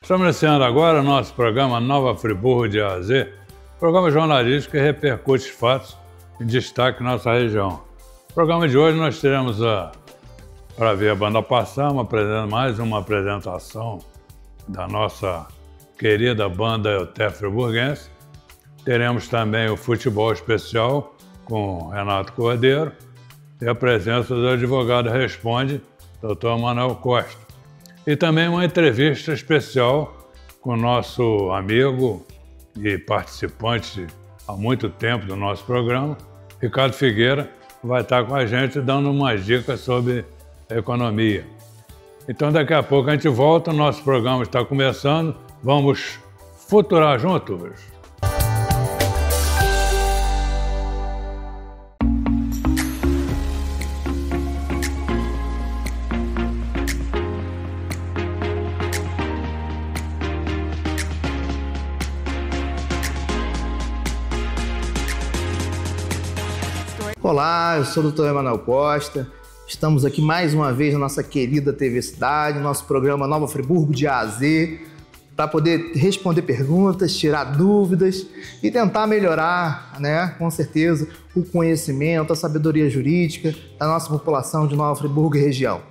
Estamos iniciando agora o nosso programa Nova Friburgo de A a Z, programa jornalístico que repercute fatos e destaque em nossa região. No programa de hoje nós teremos para ver a banda passar, mais uma apresentação da nossa querida banda Euté Friburguense. Teremos também o futebol especial com Renato Cordeiro e a presença do advogado Responde, Dr. Manuel Costa. E também uma entrevista especial com o nosso amigo e participante há muito tempo do nosso programa, Ricardo Figueira, vai estar com a gente dando umas dicas sobre economia. Então daqui a pouco a gente volta, o nosso programa está começando, vamos futurar juntos. Olá, eu sou o Dr. Emanuel Costa, estamos aqui mais uma vez na nossa querida TV Cidade, nosso programa Nova Friburgo de A a Z, para poder responder perguntas, tirar dúvidas e tentar melhorar, com certeza, o conhecimento, a sabedoria jurídica da nossa população de Nova Friburgo e região.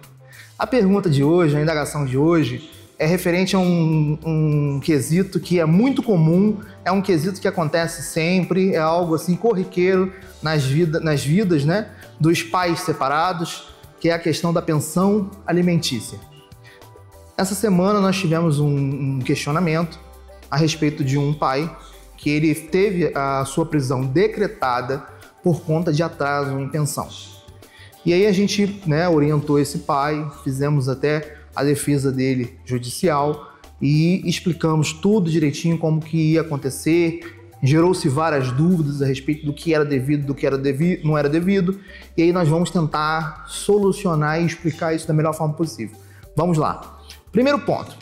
A pergunta de hoje, a indagação de hoje, é referente a um quesito que é muito comum, é um quesito que acontece sempre, é algo assim corriqueiro nas vidas dos pais separados, que é a questão da pensão alimentícia. Essa semana nós tivemos um questionamento a respeito de um pai que ele teve a sua prisão decretada por conta de atraso em pensão. E aí a gente orientou esse pai, fizemos até a defesa dele judicial e explicamos tudo direitinho como que ia acontecer, gerou-se várias dúvidas a respeito do que era devido, do que não era devido, e aí nós vamos tentar solucionar e explicar isso da melhor forma possível. Vamos lá. Primeiro ponto,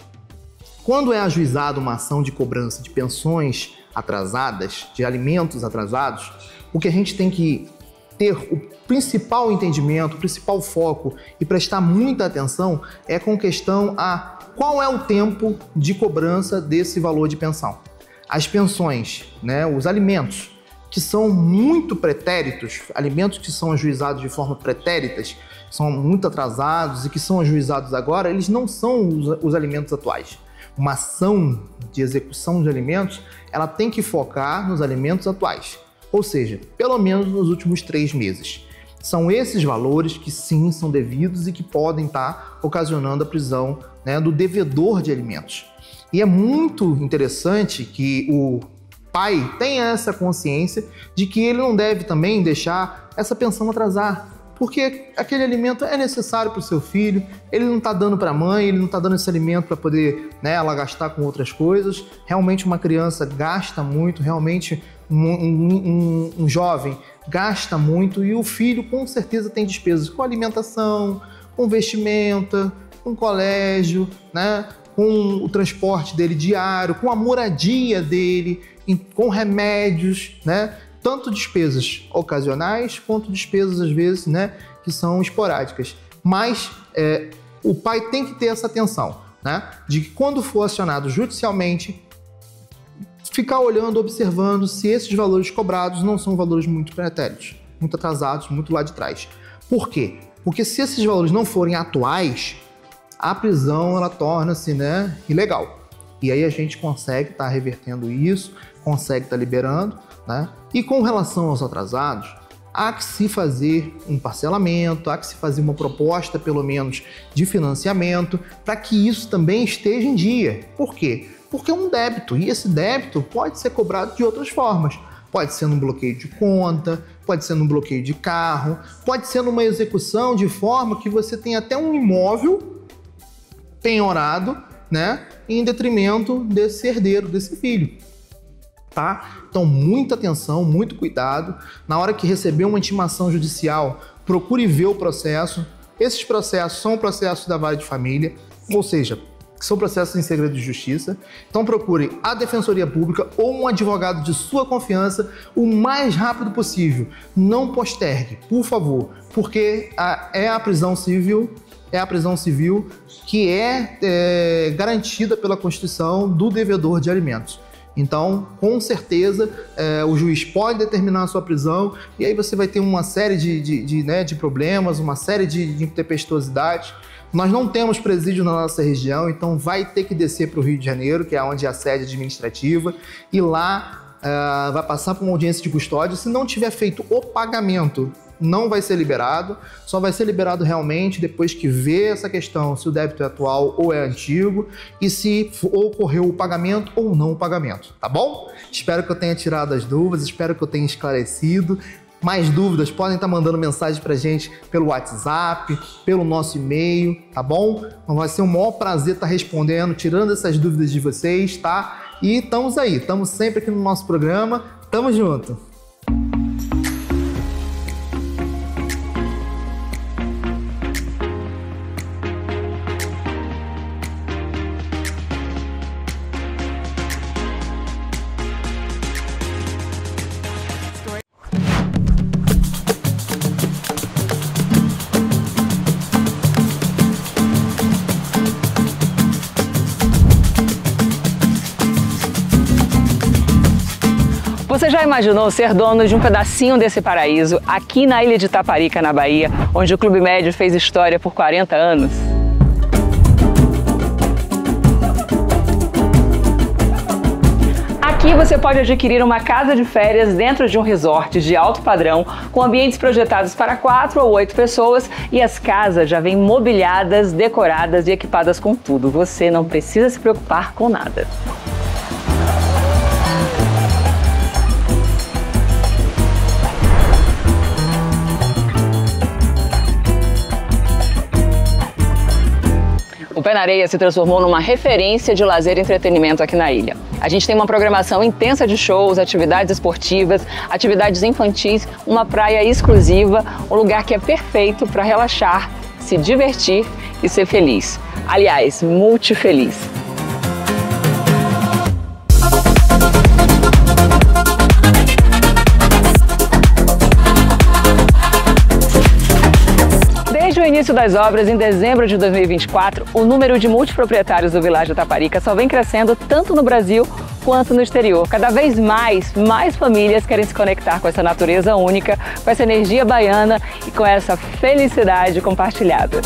quando é ajuizada uma ação de cobrança de pensões atrasadas, de alimentos atrasados, o que a gente tem que ter o principal entendimento, o principal foco e prestar muita atenção é com questão a qual é o tempo de cobrança desse valor de pensão. As pensões, os alimentos que são muito pretéritos, alimentos que são ajuizados de forma pretéritas, são muito atrasados e que são ajuizados agora, eles não são os alimentos atuais. Uma ação de execução de alimentos, ela tem que focar nos alimentos atuais. Ou seja, pelo menos nos últimos 3 meses. São esses valores que sim são devidos e que podem estar ocasionando a prisão do devedor de alimentos. E é muito interessante que o pai tenha essa consciência de que ele não deve também deixar essa pensão atrasar, porque aquele alimento é necessário para o seu filho, ele não está dando para a mãe, ele não está dando esse alimento para poder ela gastar com outras coisas. Realmente uma criança gasta muito, realmente um jovem gasta muito e o filho com certeza tem despesas com alimentação, com vestimenta, com colégio, com o transporte dele diário, com a moradia dele, com remédios, tanto despesas ocasionais quanto despesas às vezes que são esporádicas. Mas o pai tem que ter essa atenção, de que quando for acionado judicialmente, ficar olhando, observando se esses valores cobrados não são valores muito pretéritos, muito atrasados, muito lá de trás. Por quê? Porque se esses valores não forem atuais, a prisão ela torna-se ilegal. E aí a gente consegue estar revertendo isso, consegue estar liberando. E com relação aos atrasados, há que se fazer um parcelamento, há que se fazer uma proposta, pelo menos, de financiamento, para que isso também esteja em dia. Por quê? Porque é um débito, e esse débito pode ser cobrado de outras formas. Pode ser num bloqueio de conta, pode ser num bloqueio de carro, pode ser numa execução de forma que você tem até um imóvel penhorado, em detrimento desse herdeiro, desse filho. Então, muita atenção, muito cuidado. Na hora que receber uma intimação judicial procure ver o processo. Esses processos são processos da vara de família, ou seja, são processos em segredo de justiça. Então procure a Defensoria Pública ou um advogado de sua confiança o mais rápido possível. Não postergue, por favor, porque é a prisão civil que é garantida pela Constituição do devedor de alimentos. Então, com certeza, o juiz pode determinar a sua prisão e aí você vai ter uma série de problemas, uma série de intempestividades. Nós não temos presídio na nossa região, então vai ter que descer para o Rio de Janeiro, que é onde é a sede administrativa, e lá vai passar por uma audiência de custódia. Se não tiver feito o pagamento, não vai ser liberado, só vai ser liberado realmente depois que vê essa questão, se o débito é atual ou é antigo e se ocorreu o pagamento ou não o pagamento, tá bom? Espero que eu tenha tirado as dúvidas, espero que eu tenha esclarecido. Mais dúvidas, podem estar mandando mensagem pra gente pelo WhatsApp, pelo nosso e-mail, tá bom? Então vai ser um maior prazer estar respondendo, tirando essas dúvidas de vocês, tá? E estamos aí, estamos sempre aqui no nosso programa, tamo junto! Você já imaginou ser dono de um pedacinho desse paraíso aqui na ilha de Taparica, na Bahia, onde o Clube Med fez história por 40 anos? Aqui você pode adquirir uma casa de férias dentro de um resort de alto padrão, com ambientes projetados para 4 ou 8 pessoas, e as casas já vêm mobiliadas, decoradas e equipadas com tudo. Você não precisa se preocupar com nada. O Pé na Areia se transformou numa referência de lazer e entretenimento aqui na ilha. A gente tem uma programação intensa de shows, atividades esportivas, atividades infantis, uma praia exclusiva, um lugar que é perfeito para relaxar, se divertir e ser feliz. Aliás, multifeliz. Desde o início das obras, em dezembro de 2024, o número de multiproprietários do Villaggio Taparica só vem crescendo tanto no Brasil quanto no exterior. Cada vez mais famílias querem se conectar com essa natureza única, com essa energia baiana e com essa felicidade compartilhada.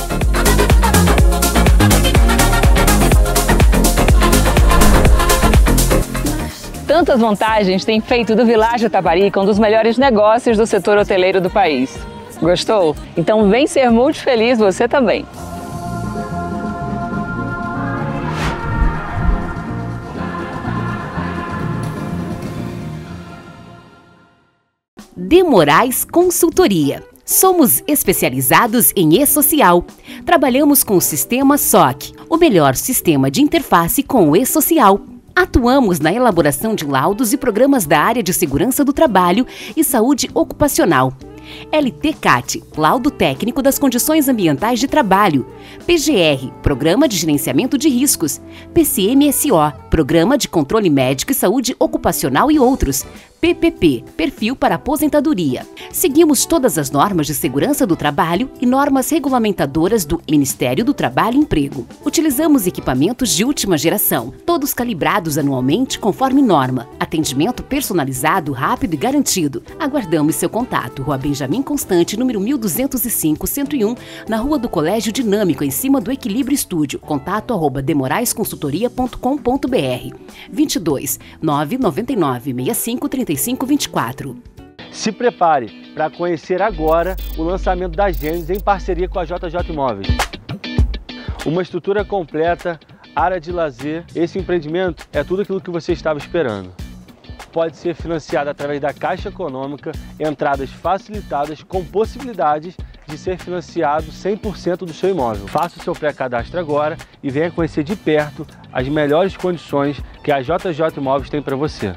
Tantas vantagens têm feito do Villaggio Taparica um dos melhores negócios do setor hoteleiro do país. Gostou? Então vem ser multifeliz você também! De Moraes Consultoria. Somos especializados em e-social. Trabalhamos com o sistema SOC, o melhor sistema de interface com o e-social. Atuamos na elaboração de laudos e programas da área de segurança do trabalho e saúde ocupacional. LTCAT, Laudo Técnico das Condições Ambientais de Trabalho. PGR, Programa de Gerenciamento de Riscos. PCMSO, Programa de Controle Médico e Saúde Ocupacional e outros. PPP, Perfil para Aposentadoria. Seguimos todas as normas de segurança do trabalho e normas regulamentadoras do Ministério do Trabalho e Emprego. Utilizamos equipamentos de última geração, todos calibrados anualmente conforme norma. Atendimento personalizado, rápido e garantido. Aguardamos seu contato. Rua Benjamin Constante, número 1205-101, na Rua do Colégio Dinâmico, em cima do Equilíbrio Estúdio. Contato @demoraesconsultoria.com.br 22 999 65 35 24. Se prepare para conhecer agora o lançamento da Gênesis em parceria com a JJ Imóveis. Uma estrutura completa, área de lazer. Esse empreendimento é tudo aquilo que você estava esperando. Pode ser financiado através da Caixa Econômica, entradas facilitadas com possibilidades de ser financiado 100% do seu imóvel. Faça o seu pré-cadastro agora e venha conhecer de perto as melhores condições que a JJ Imóveis tem para você.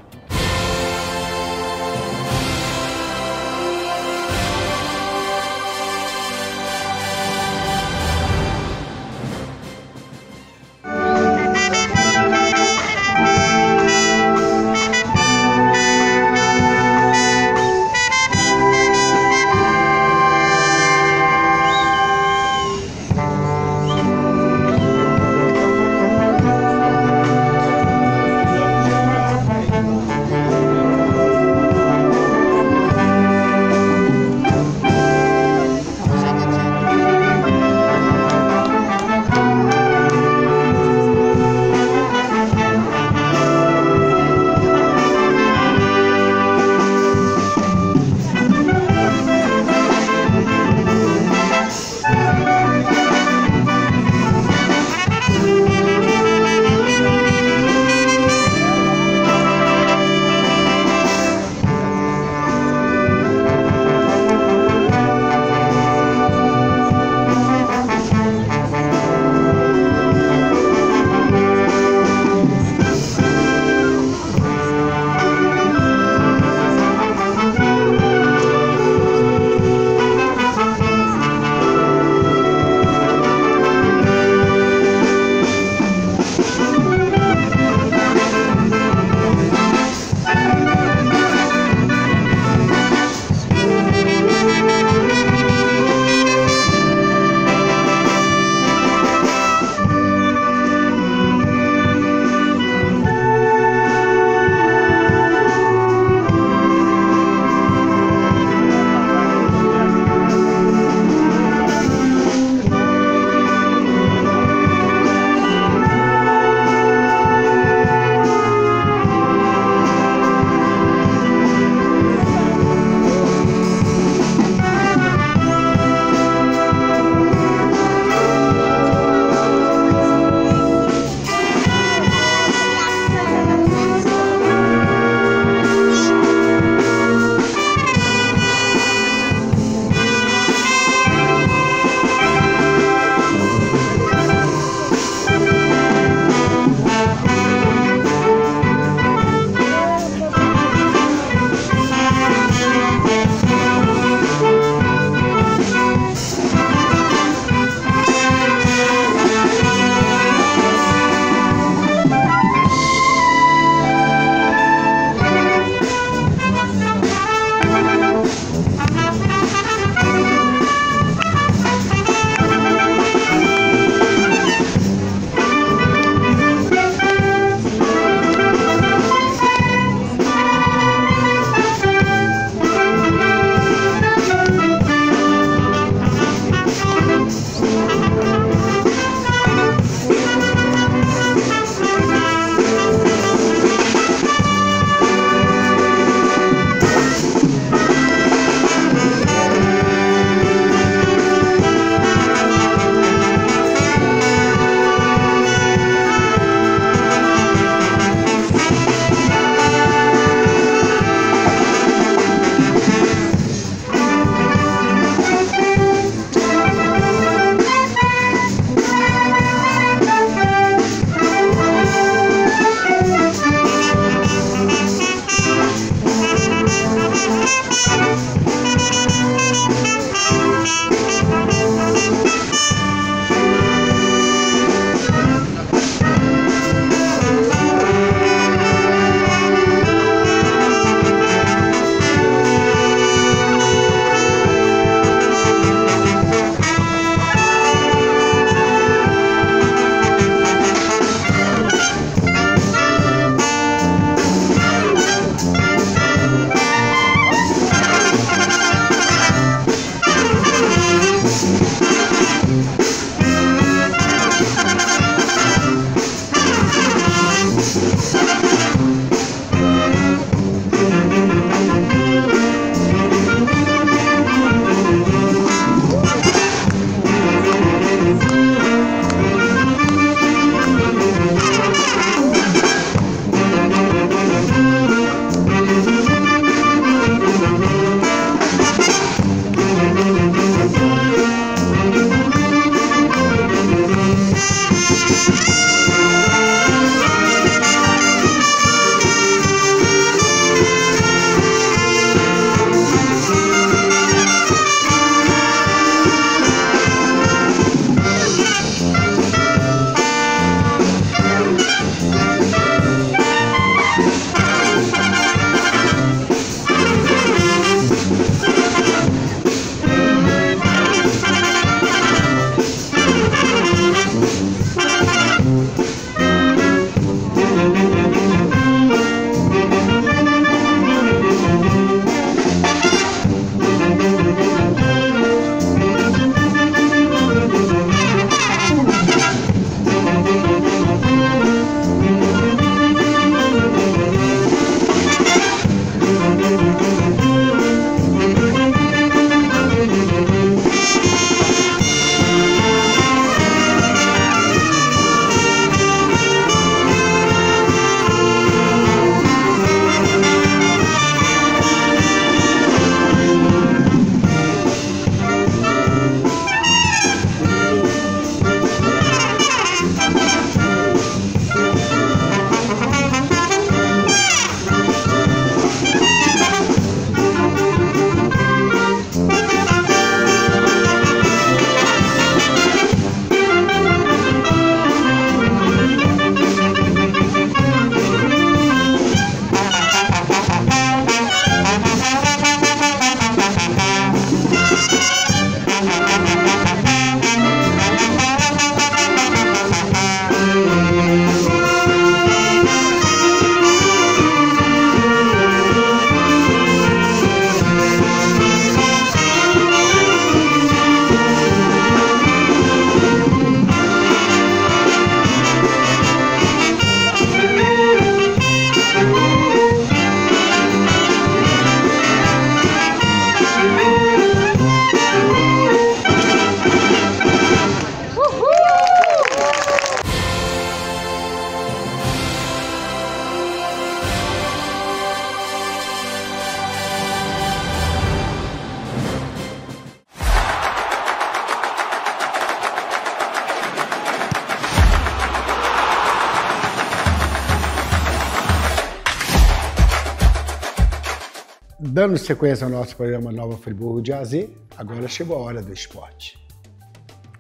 Dando sequência ao nosso programa Nova Friburgo de A a Z, agora chegou a hora do esporte.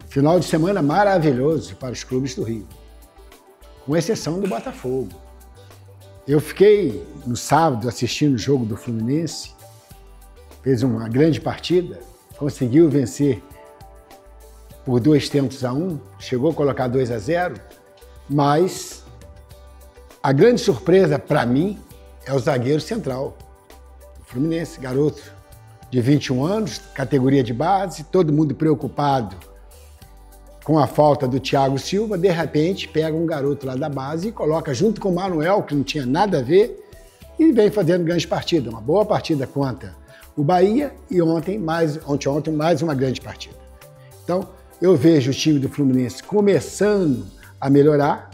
Final de semana maravilhoso para os clubes do Rio, com exceção do Botafogo. Eu fiquei no sábado assistindo o jogo do Fluminense, fez uma grande partida, conseguiu vencer por 2-1, chegou a colocar 2-0, mas a grande surpresa para mim é o zagueiro central, o Fluminense, garoto de 21 anos, categoria de base, todo mundo preocupado com a falta do Thiago Silva, de repente pega um garoto lá da base e coloca junto com o Manuel, que não tinha nada a ver, e vem fazendo grande partida, uma boa partida contra o Bahia e ontem mais uma grande partida. Então, eu vejo o time do Fluminense começando a melhorar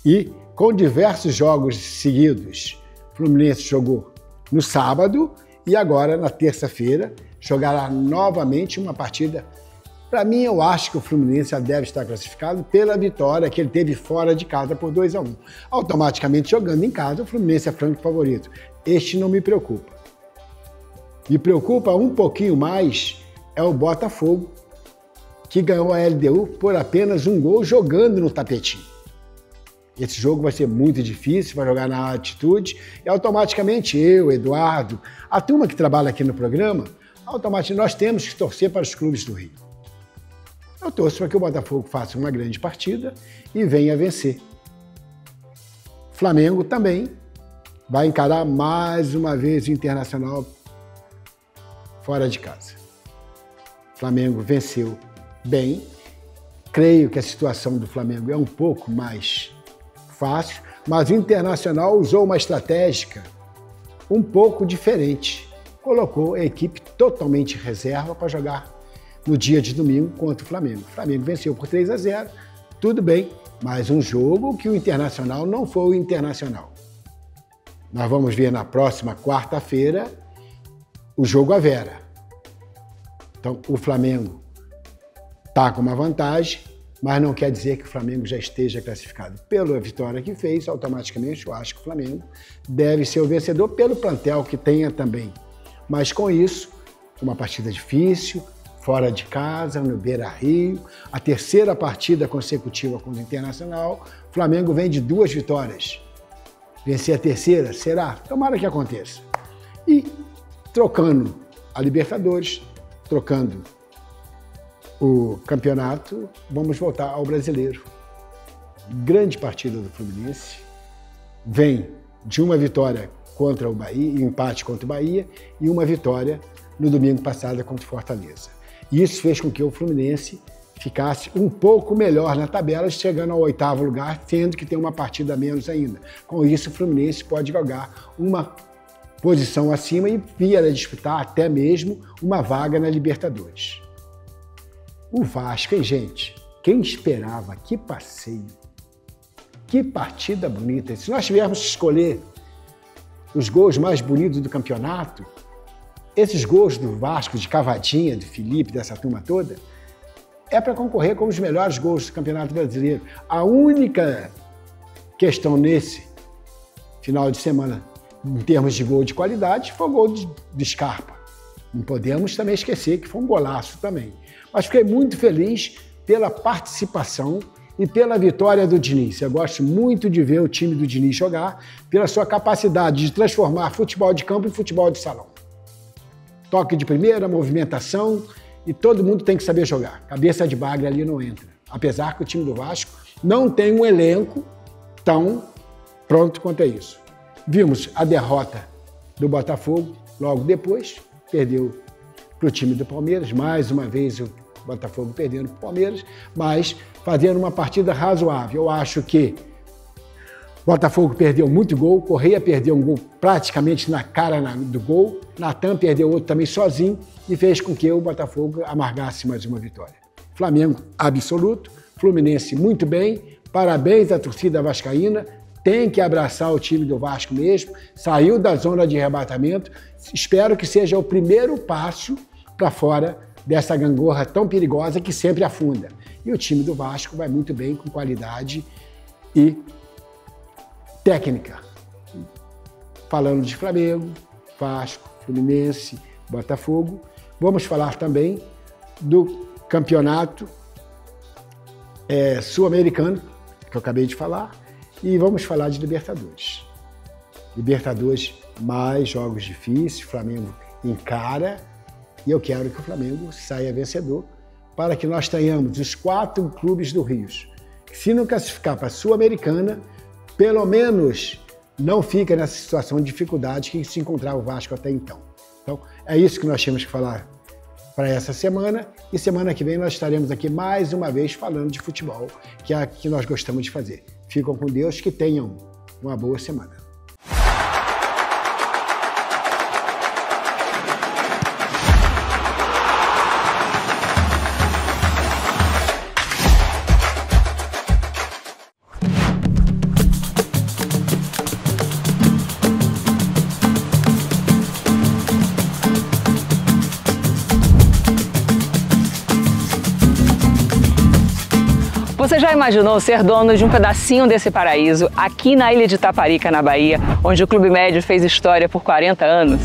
e com diversos jogos seguidos. O Fluminense jogou no sábado e agora, na terça-feira, jogará novamente uma partida. Para mim, eu acho que o Fluminense já deve estar classificado pela vitória que ele teve fora de casa por 2-1. Automaticamente, jogando em casa, o Fluminense é franco favorito. Este não me preocupa. Me preocupa um pouquinho mais é o Botafogo, que ganhou a LDU por apenas um gol jogando no tapetinho. Esse jogo vai ser muito difícil, vai jogar na altitude, e automaticamente eu, Eduardo, a turma que trabalha aqui no programa, automaticamente nós temos que torcer para os clubes do Rio. Eu torço para que o Botafogo faça uma grande partida e venha vencer. O Flamengo também vai encarar mais uma vez o Internacional fora de casa. O Flamengo venceu bem. Creio que a situação do Flamengo é um pouco mais fácil, mas o Internacional usou uma estratégia um pouco diferente. Colocou a equipe totalmente reserva para jogar no dia de domingo contra o Flamengo. O Flamengo venceu por 3-0, tudo bem, mas um jogo que o Internacional não foi o Internacional. Nós vamos ver na próxima quarta-feira o jogo à Vera. Então, o Flamengo está com uma vantagem, mas não quer dizer que o Flamengo já esteja classificado. Pela vitória que fez, automaticamente eu acho que o Flamengo deve ser o vencedor pelo plantel que tenha também. Mas com isso, uma partida difícil, fora de casa, no Beira-Rio, a terceira partida consecutiva contra o Internacional. O Flamengo vem de 2 vitórias. Vencer a terceira? Será? Tomara que aconteça. E trocando a Libertadores, trocando o campeonato, vamos voltar ao Brasileiro. Grande partida do Fluminense. Vem de uma vitória contra o Bahia, empate contra o Bahia, e uma vitória no domingo passado contra o Fortaleza. Isso fez com que o Fluminense ficasse um pouco melhor na tabela, chegando ao 8º lugar, tendo que ter uma partida a menos ainda. Com isso, o Fluminense pode jogar uma posição acima e vir a disputar até mesmo uma vaga na Libertadores. O Vasco, hein, gente? Quem esperava? Que passeio! Que partida bonita! Se nós tivermos que escolher os gols mais bonitos do campeonato, esses gols do Vasco, de cavadinha, do Felipe, dessa turma toda, é para concorrer com os melhores gols do Campeonato Brasileiro. A única questão nesse final de semana, em termos de gol de qualidade, foi o gol de Scarpa. Não podemos também esquecer que foi um golaço também. Mas fiquei muito feliz pela participação e pela vitória do Diniz. Eu gosto muito de ver o time do Diniz jogar, pela sua capacidade de transformar futebol de campo em futebol de salão. Toque de primeira, movimentação, e todo mundo tem que saber jogar. Cabeça de bagre ali não entra. Apesar que o time do Vasco não tem um elenco tão pronto quanto é isso. Vimos a derrota do Botafogo logo depois, perdeu para o time do Palmeiras, mais uma vez o Botafogo perdendo para o Palmeiras, mas fazendo uma partida razoável. Eu acho que o Botafogo perdeu muito gol, Correia perdeu um gol praticamente na cara do gol, Natan perdeu outro também sozinho e fez com que o Botafogo amargasse mais uma vitória. Flamengo absoluto, Fluminense muito bem, parabéns à torcida vascaína, tem que abraçar o time do Vasco mesmo, saiu da zona de arrebatamento, espero que seja o primeiro passo para fora dessa gangorra tão perigosa que sempre afunda. E o time do Vasco vai muito bem, com qualidade e técnica. Falando de Flamengo, Vasco, Fluminense, Botafogo. Vamos falar também do campeonato sul-americano, que eu acabei de falar, e vamos falar de Libertadores. Libertadores, mais jogos difíceis, Flamengo encara, e eu quero que o Flamengo saia vencedor para que nós tenhamos os 4 clubes do Rio. Se não classificar para a Sul-Americana, pelo menos não fica nessa situação de dificuldade que se encontrava o Vasco até então. Então, é isso que nós temos que falar para essa semana, e semana que vem nós estaremos aqui mais uma vez falando de futebol, que é o que nós gostamos de fazer. Ficam com Deus, que tenham uma boa semana. Você já imaginou ser dono de um pedacinho desse paraíso aqui na ilha de Taparica, na Bahia, onde o Clube Med fez história por 40 anos?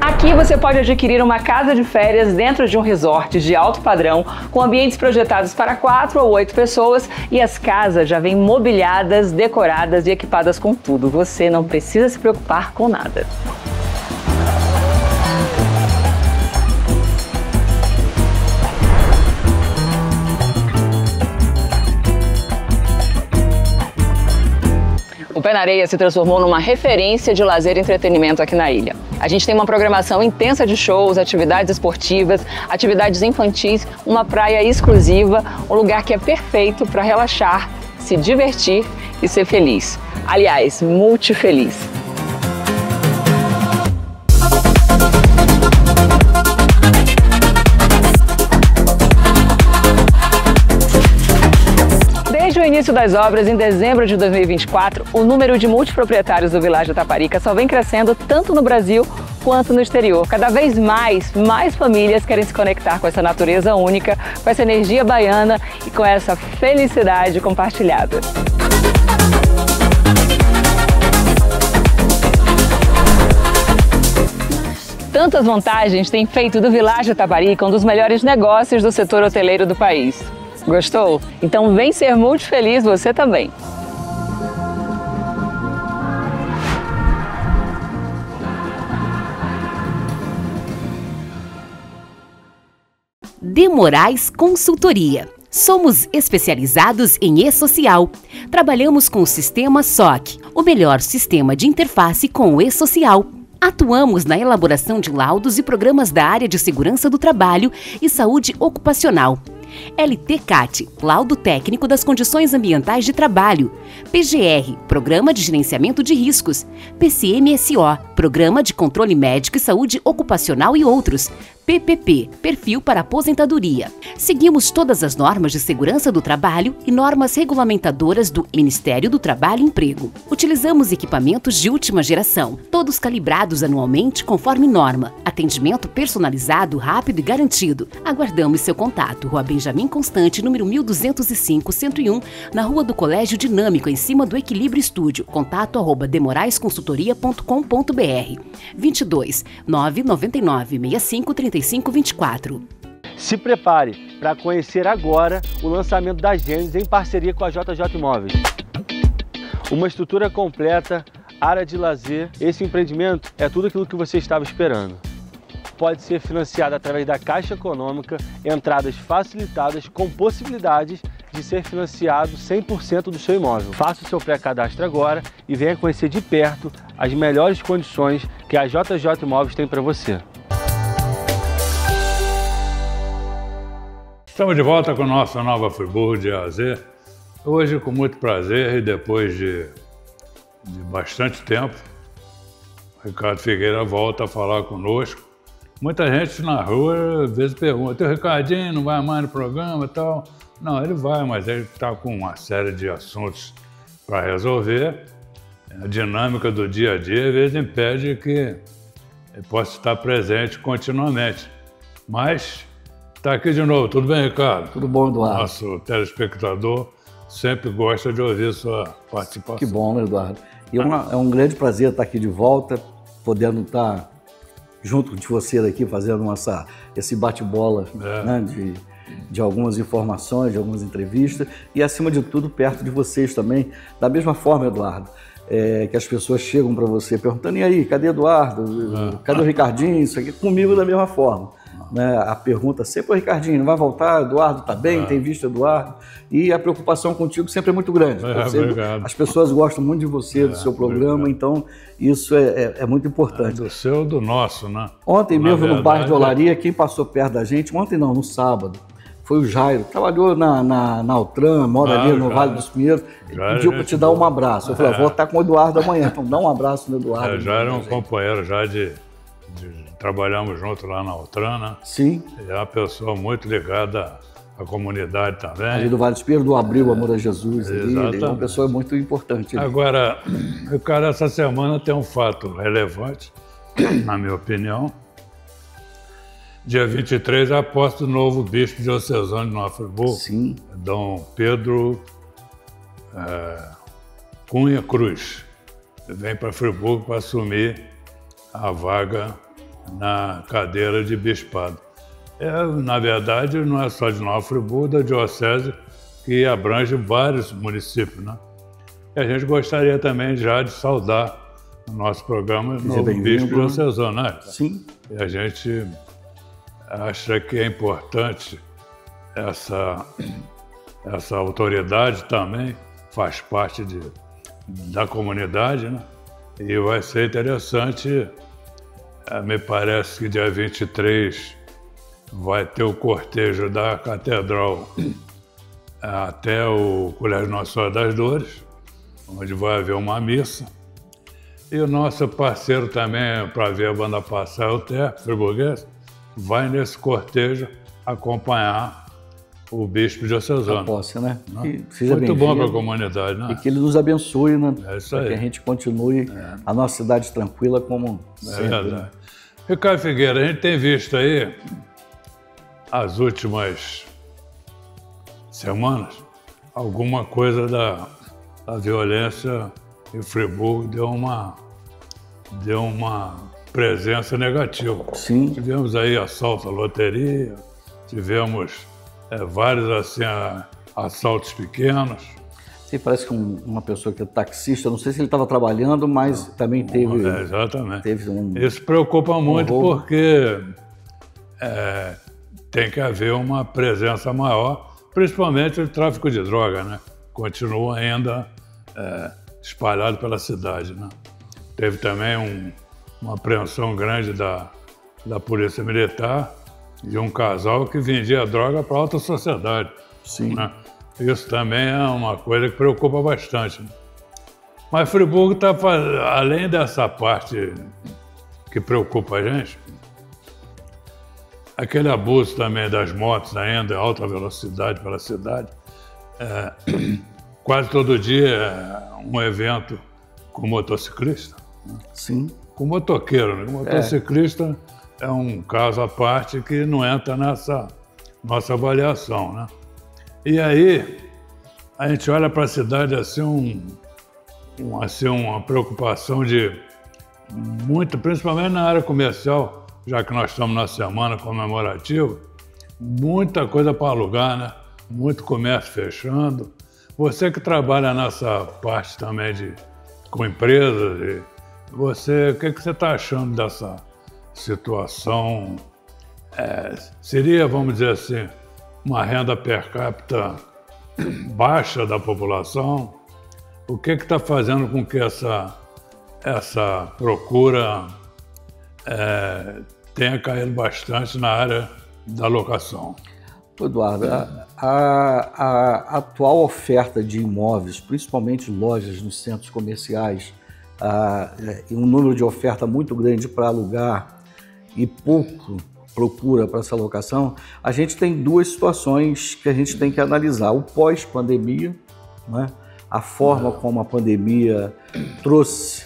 Aqui você pode adquirir uma casa de férias dentro de um resort de alto padrão, com ambientes projetados para 4 ou 8 pessoas, e as casas já vêm mobiliadas, decoradas e equipadas com tudo. Você não precisa se preocupar com nada. O Pé na Areia se transformou numa referência de lazer e entretenimento aqui na ilha. A gente tem uma programação intensa de shows, atividades esportivas, atividades infantis, uma praia exclusiva, um lugar que é perfeito para relaxar, se divertir e ser feliz. Aliás, multifeliz. Desde o início das obras, em dezembro de 2024, o número de multiproprietários do Villaggio Taparica só vem crescendo tanto no Brasil quanto no exterior. Cada vez mais famílias querem se conectar com essa natureza única, com essa energia baiana e com essa felicidade compartilhada. Tantas vantagens têm feito do Villaggio Taparica um dos melhores negócios do setor hoteleiro do país. Gostou? Então vem ser multifeliz você também! De Moraes Consultoria. Somos especializados em e-social. Trabalhamos com o sistema SOC, o melhor sistema de interface com o e-social. Atuamos na elaboração de laudos e programas da área de segurança do trabalho e saúde ocupacional. LTCAT, Laudo Técnico das Condições Ambientais de Trabalho. PGR, Programa de Gerenciamento de Riscos. PCMSO, Programa de Controle Médico e Saúde Ocupacional e outros. PPP, Perfil para Aposentadoria. Seguimos todas as normas de segurança do trabalho e normas regulamentadoras do Ministério do Trabalho e Emprego. Utilizamos equipamentos de última geração, todos calibrados anualmente conforme norma. Atendimento personalizado, rápido e garantido. Aguardamos seu contato. Rua Benjamin Constante, número 1205-101, na Rua do Colégio Dinâmico, em cima do Equilíbrio Estúdio. Contato @demoraesconsultoria.com.br 22 999 65 35 24. Se prepare para conhecer agora o lançamento da Gênesis em parceria com a JJ Imóveis. Uma estrutura completa, área de lazer, esse empreendimento é tudo aquilo que você estava esperando. Pode ser financiado através da Caixa Econômica, entradas facilitadas com possibilidades de ser financiado 100% do seu imóvel. Faça o seu pré-cadastro agora e venha conhecer de perto as melhores condições que a JJ Imóveis tem para você. Estamos de volta com nossa Nova Friburgo de A a Z. Hoje, com muito prazer e depois de bastante tempo, o Ricardo Figueira volta a falar conosco. Muita gente na rua às vezes pergunta: o Ricardinho não vai mais no programa e tal? Não, ele vai, mas ele está com uma série de assuntos para resolver. A dinâmica do dia a dia às vezes impede que ele possa estar presente continuamente. Mas está aqui de novo. Tudo bem, Ricardo? Tudo bom, Eduardo. Nosso telespectador sempre gosta de ouvir sua participação. Que bom, né, Eduardo? E é um grande prazer estar aqui de volta, podendo estar junto de você aqui, fazendo esse bate-bola, né, de algumas informações, de algumas entrevistas e, acima de tudo, perto de vocês também. Da mesma forma, Eduardo, que as pessoas chegam para você perguntando: e aí, cadê Eduardo? Cadê o Ricardinho? Isso aqui, comigo da mesma forma. Né? A pergunta sempre: o Ricardinho, não vai voltar? Eduardo está bem? Tem visto Eduardo? E a preocupação contigo sempre é muito grande. As pessoas gostam muito de você, do seu programa, então isso é muito importante. Do seu, do nosso, né? Ontem mesmo, no bairro de Olaria, quem passou perto da gente, ontem não, no sábado, foi o Jairo, trabalhou na Altran, mora ali no Vale dos Pinheiros, pediu para te dar um abraço. Eu falei: vou estar com o Eduardo amanhã, então dá um abraço no Eduardo. Já era um companheiro já trabalhamos junto lá na Altran, né? Sim. É uma pessoa muito ligada à comunidade também. Ali do Vale dos Pinheiros, do Abril, Amor a Jesus, ele é uma pessoa muito importante. Agora, Ricardo, essa semana tem um fato relevante, na minha opinião. Dia 23 é a posse do novo bispo diocesano de Nova Friburgo, Sim. Dom Pedro Cunha Cruz. Ele vem para Friburgo para assumir a vaga na cadeira de bispado. Na verdade, não é só de Nova Friburgo, da diocese, que abrange vários municípios, né? E a gente gostaria também já de saudar no nosso programa o novo bispo diocesano, né? Sim. E a gente acha que é importante essa autoridade também, faz parte da comunidade, né? E vai ser interessante, me parece que dia 23 vai ter o cortejo da Catedral até o Colégio Nossa Senhora das Dores, onde vai haver uma missa. E o nosso parceiro também, para ver a banda passar, é o Té, friburguês, vai nesse cortejo acompanhar o bispo diocesano. A posse, né? Muito bom para a comunidade, né? E que ele nos abençoe, né? É isso aí. Para que a gente continue a nossa cidade tranquila como sempre. Verdade. Ricardo Figueira, a gente tem visto aí, as últimas semanas, alguma coisa da violência em Friburgo deu uma presença negativa. Sim. Tivemos aí assalto à loteria, tivemos vários assim, assaltos pequenos. Sim, parece que uma pessoa que é taxista, não sei se ele estava trabalhando, mas também teve... Exatamente. Teve Isso preocupa muito porque tem que haver uma presença maior, principalmente o tráfico de droga, né? Continua ainda espalhado pela cidade, né? Teve também uma apreensão grande da Polícia Militar de um casal que vendia droga para a alta sociedade. Sim. Né? Isso também é uma coisa que preocupa bastante. Né? Mas Friburgo está, além dessa parte que preocupa a gente, aquele abuso também das motos ainda, alta velocidade pela cidade. Quase todo dia é um evento com motociclista. Né? Sim. Com motoqueiro, né? O motociclista é um caso à parte que não entra nessa nossa avaliação, né? E aí, a gente olha para a cidade assim, uma preocupação de muito, principalmente na área comercial, já que nós estamos na semana comemorativa, muita coisa para alugar, né? Muito comércio fechando. Você que trabalha nessa parte também com empresas, o que você está achando dessa situação? Seria, vamos dizer assim, uma renda per capita baixa da população? O que está fazendo com que essa procura tenha caído bastante na área da locação? Eduardo, a atual oferta de imóveis, principalmente lojas nos centros comerciais, e um número de oferta muito grande para alugar e pouco procura para essa locação, a gente tem duas situações que a gente tem que analisar. O pós-pandemia, né? A forma como a pandemia trouxe,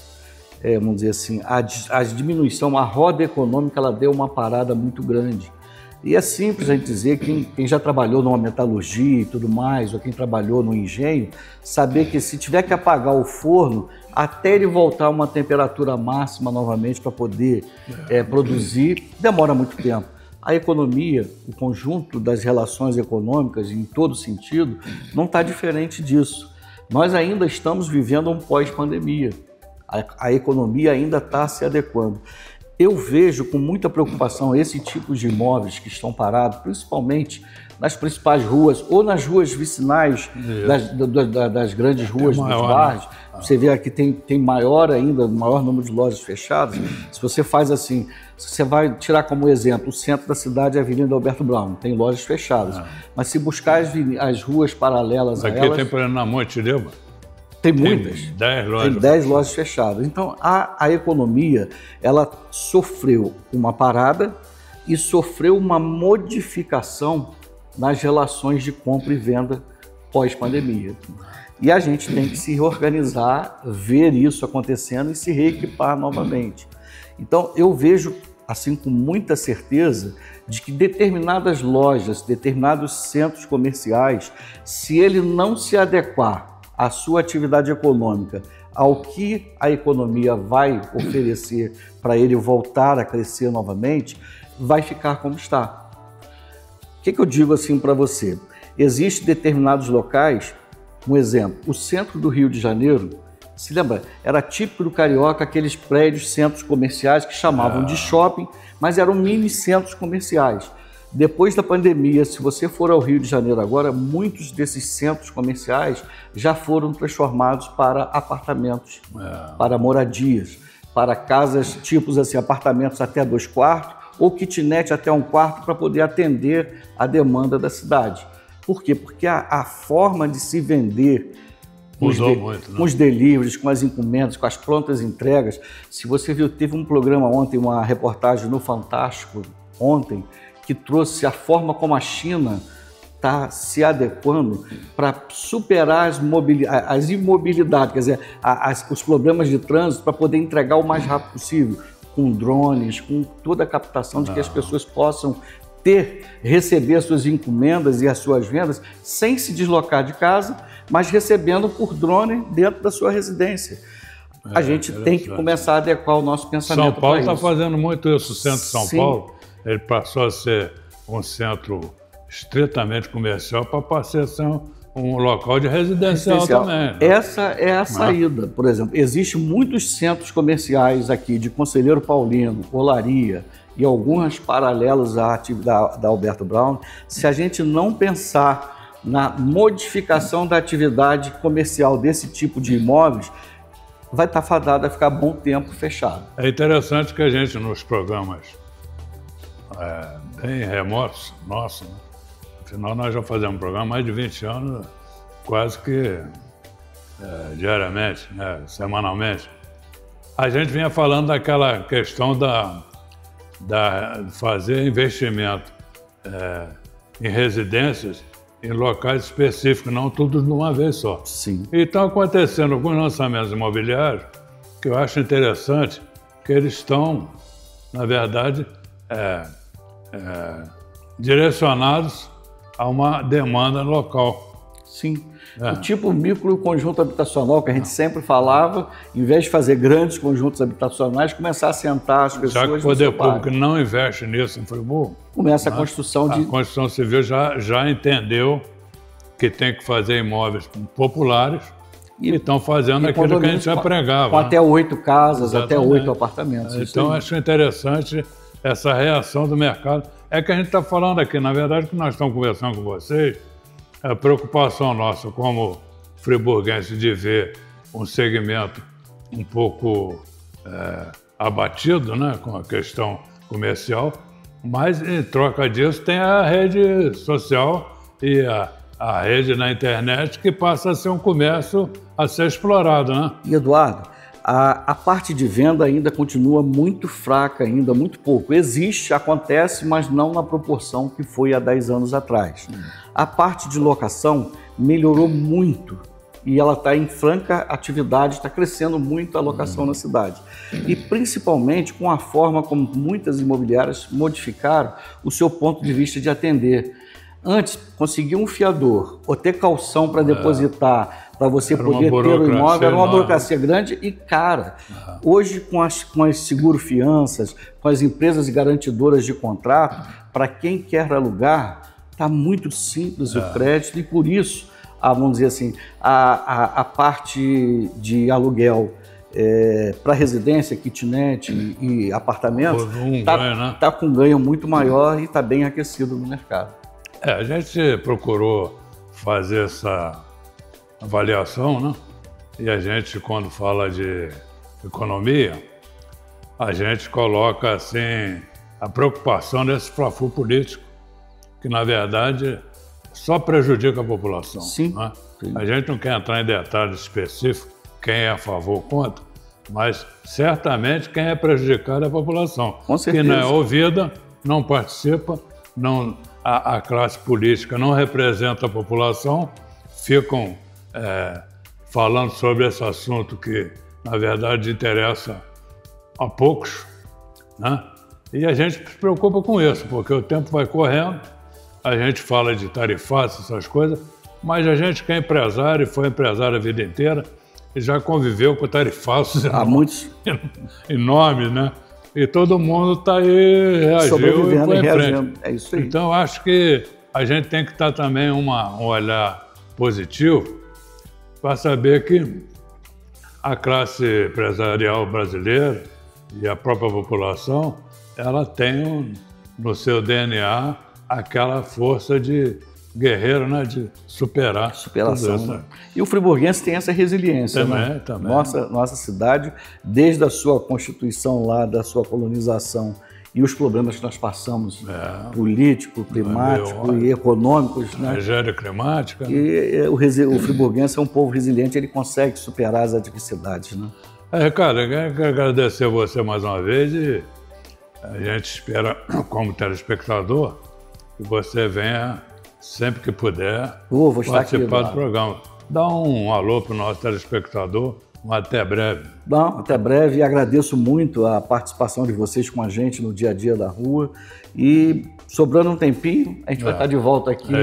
vamos dizer assim, a diminuição, a roda econômica, ela deu uma parada muito grande. E é simples a gente dizer, quem já trabalhou numa metalurgia e tudo mais, ou quem trabalhou no engenho, saber que se tiver que apagar o forno, até ele voltar a uma temperatura máxima novamente para poder produzir, demora muito tempo. A economia, o conjunto das relações econômicas em todo sentido, não está diferente disso. Nós ainda estamos vivendo um pós-pandemia. A economia ainda está se adequando. Eu vejo com muita preocupação esse tipo de imóveis que estão parados, principalmente nas principais ruas ou nas ruas vicinais das grandes ruas dos bairros. Você vê aqui tem maior número de lojas fechadas. Se você faz assim, você vai tirar como exemplo o centro da cidade, a Avenida Alberto Brown, tem lojas fechadas. Mas se buscar as ruas paralelas a elas... Aqui tem, por exemplo, na Monte Lima. Tem muitas. 10 lojas. Tem 10 lojas fechadas. Então, a economia, ela sofreu uma parada e sofreu uma modificação nas relações de compra e venda pós-pandemia. E a gente tem que se reorganizar, ver isso acontecendo e se reequipar novamente. Então, eu vejo, assim, com muita certeza, de que determinadas lojas, determinados centros comerciais, se ele não se adequar a sua atividade econômica ao que a economia vai oferecer para ele voltar a crescer novamente, vai ficar como está. O que eu digo assim para você? Existem determinados locais, um exemplo, o centro do Rio de Janeiro, se lembra, era típico do carioca aqueles prédios, centros comerciais que chamavam de shopping, mas eram mini centros comerciais. Depois da pandemia, se você for ao Rio de Janeiro agora, muitos desses centros comerciais já foram transformados para apartamentos, para moradias, para casas tipos assim, apartamentos até 2 quartos ou kitnet até 1 quarto para poder atender a demanda da cidade. Por quê? Porque a forma de se vender com os deliveries, com as encomendas, com as prontas entregas. Se você viu, teve um programa ontem, uma reportagem no Fantástico ontem, que trouxe a forma como a China está se adequando para superar as imobilidades, quer dizer, os problemas de trânsito, para poder entregar o mais rápido possível, com drones, com toda a captação de que as pessoas possam receber as suas encomendas e as suas vendas sem se deslocar de casa, mas recebendo por drone dentro da sua residência. A gente tem que começar a adequar o nosso pensamento. São Paulo está fazendo muito isso, o centro de São Paulo. Ele passou a ser um centro estritamente comercial para passar a ser um local de residencial também. Né? Essa é a saída. Por exemplo, existem muitos centros comerciais aqui de Conselheiro Paulino, Olaria e algumas paralelas à atividade da Alberto Brown. Se a gente não pensar na modificação da atividade comercial desse tipo de imóveis, vai estar fadado a ficar bom tempo fechado. É interessante que a gente, nos programas bem remotos nossos, né? Afinal, nós já fazemos um programa há mais de 20 anos, quase que diariamente, né? Semanalmente. A gente vinha falando daquela questão de fazer investimento em residências, em locais específicos, não tudo de uma vez só. Sim. E estão acontecendo alguns lançamentos imobiliários que eu acho interessante, que eles estão, na verdade, direcionados a uma demanda local. Sim. O tipo micro conjunto habitacional que a gente sempre falava, em vez de fazer grandes conjuntos habitacionais, começar a sentar as pessoas. Já que o poder público não investe nisso em Friburgo, começa a construção de... A Constituição Civil já entendeu que tem que fazer imóveis populares e estão fazendo aquilo que a gente já pregava. Com até 8 casas, até 8 apartamentos. Então, acho interessante essa reação do mercado. É que a gente está falando aqui, na verdade, que nós estamos conversando com vocês, a preocupação nossa como friburguense de ver um segmento um pouco abatido, né, com a questão comercial, mas em troca disso tem a rede social e a rede na internet que passa a ser um comércio a ser explorado, né? E Eduardo, a parte de venda ainda continua muito fraca, ainda muito pouco. Existe, acontece, mas não na proporção que foi há 10 anos atrás. A parte de locação melhorou muito e ela está em franca atividade, está crescendo muito a locação na cidade. E principalmente com a forma como muitas imobiliárias modificaram o seu ponto de vista de atender. Antes, conseguir um fiador ou ter calção para depositar, para você poder ter o imóvel, era uma burocracia grande e cara. Hoje, com as seguro-fianças, com as empresas garantidoras de contrato, para quem quer alugar, está muito simples o crédito e por isso, vamos dizer assim, a parte de aluguel para residência, kitnet e apartamentos está com um ganho muito maior e está bem aquecido no mercado. A gente procurou fazer essa avaliação, né? E a gente, quando fala de economia, a gente coloca assim a preocupação desse fla-flu político, que na verdade só prejudica a população. Sim, né? sim. A gente não quer entrar em detalhes específicos, quem é a favor ou contra, mas certamente quem é prejudicado é a população. Com certeza. Que não é ouvida, não participa, a classe política não representa a população, ficam falando sobre esse assunto que, na verdade, interessa a poucos, né? E a gente se preocupa com isso, porque o tempo vai correndo, a gente fala de tarifaço, essas coisas, mas a gente que é empresário e foi empresário a vida inteira, já conviveu com tarifaços enormes, né? E todo mundo está aí, reagiu e foi em frente. É isso aí. Então, acho que a gente tem que estar também um olhar positivo para saber que a classe empresarial brasileira e a própria população, ela tem no seu DNA aquela força de guerreiro, né? De superação. Né? E o friburguense tem essa resiliência. Também. Nossa cidade, desde a sua constituição lá, da sua colonização e os problemas que nós passamos, político, climático e econômicos. Né? Tragédia climática. E o friburguense é um povo resiliente, ele consegue superar as adversidades. Né? Ricardo, eu quero agradecer a você mais uma vez e a gente espera, como telespectador, que você venha sempre que puder vou estar participar aqui, do programa. Dá um alô para o nosso telespectador, até breve. Até breve, e agradeço muito a participação de vocês com a gente no dia a dia da rua. E sobrando um tempinho, a gente vai estar de volta aqui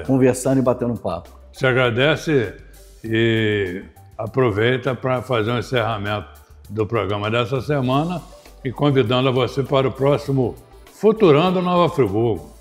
conversando e batendo um papo. Te agradece e aproveita para fazer um encerramento do programa dessa semana e convidando a você para o próximo Futurando Nova Friburgo.